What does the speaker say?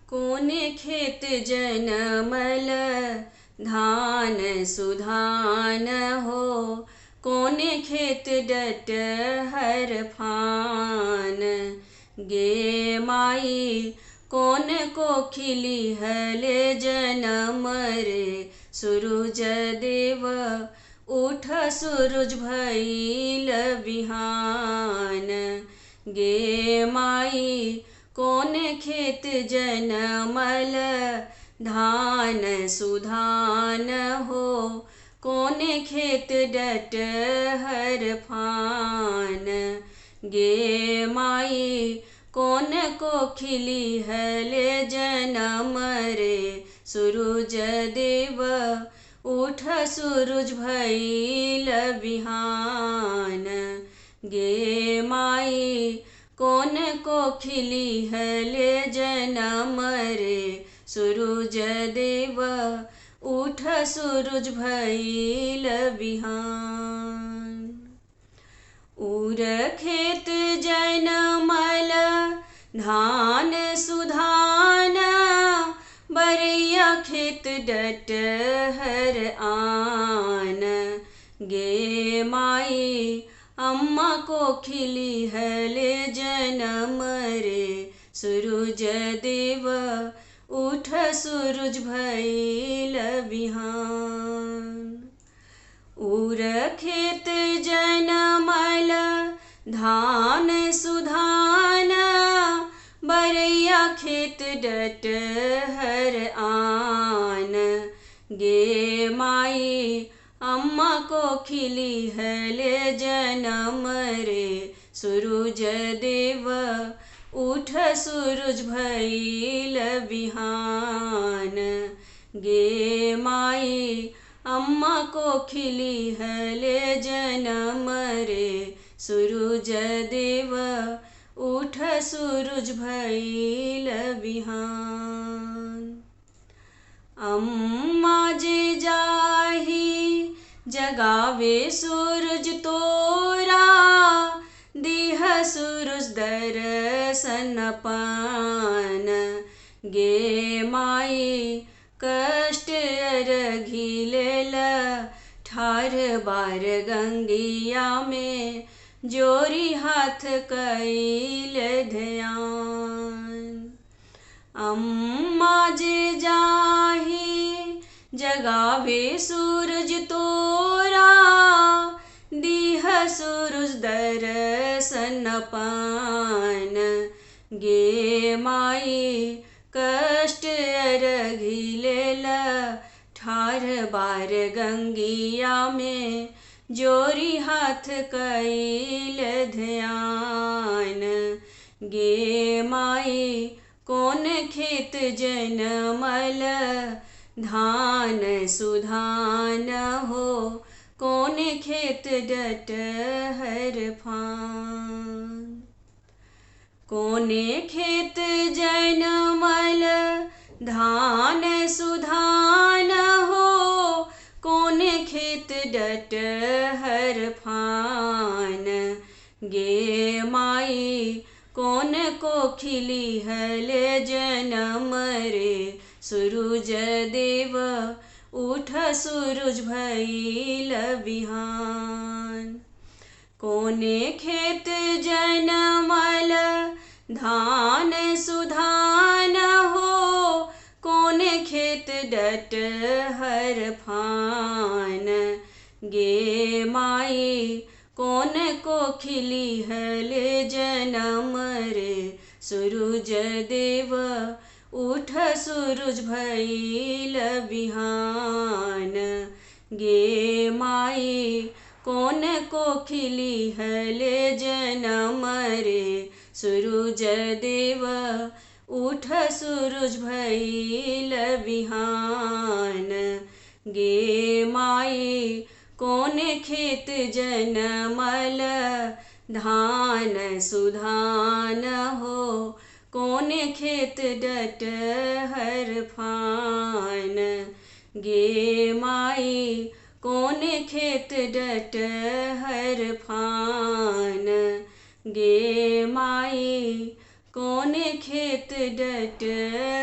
कोने खेत जनमल धान सुधान हो, कोने खेत डटहर फान। गे माई कोन को खिली हले जनम रे, सूरज देव उठ सूरज भइल बिहान। गे माई कोने खेत जनमल धान सुधान हो, कोने खेत डटहर फान। गे माई कोन को खिली हले जनम रे, सूरज देव उठ सूरज भइल बिहान। गे माई कोन को खिली हले जनम रे, सूरज देव उठ सूरज भइल बिहान। उर खेत जनमल धान सुधान, बरैया खेत डटहर आन। गे माई अम्मा को खिली हले जनम रे, सूरज देव उठ सूरज भइल बिहान। उर खेत जनमल धान सुधान, बरैया खेत डटहर आन। गे माई अम्मा को खिली हले जनम रे, सूरज देव उठ सूरज भइल बिहान। गे माई अम्मा को खिली हले जनम रे, सूरज देव उठ सूरज भइल बिहान। अम्मा जे जाही जगावे सूरज तोरा, दीह सूरज दर्शन पान। गे माई कष्ट अरघिलेल ठार बार गंगिया में, जोरी हाथ कैल ध्यान। अम्मा जे जाही जगावे सूरज तोरा, दीह सूरज दर्शन पान। गे माई कष्ट अरघिलेल ठार बार गंगिया में, जोरी हाथ कैल ध्यान। गे माई कोन खेत जनमल धान सुधान हो, कोने खेत डटहर फान। कोने खेत जनमल धान सुधान हो, कोने खेत डटहर फान। गे माई कोन को खिली हले जनम रे, सूरज देव उठ सूरज भइल बिहान। कोने खेत जनमल धान सुधान हो, कोने खेत डटहर फान। गे माई कोन को खिली हले जनम रे, सूरज देव उठ सूरज भइल बिहान। गे माई कोन को खिली हले जनम रे, सूरज देव उठ सूरज भइल बिहान। गे माई कोने खेत जनमल धान सुधान हो, कोने खेत डटहर फान। गे माई कोने खेत डटहर फान। गे माई कोने खेत डटहर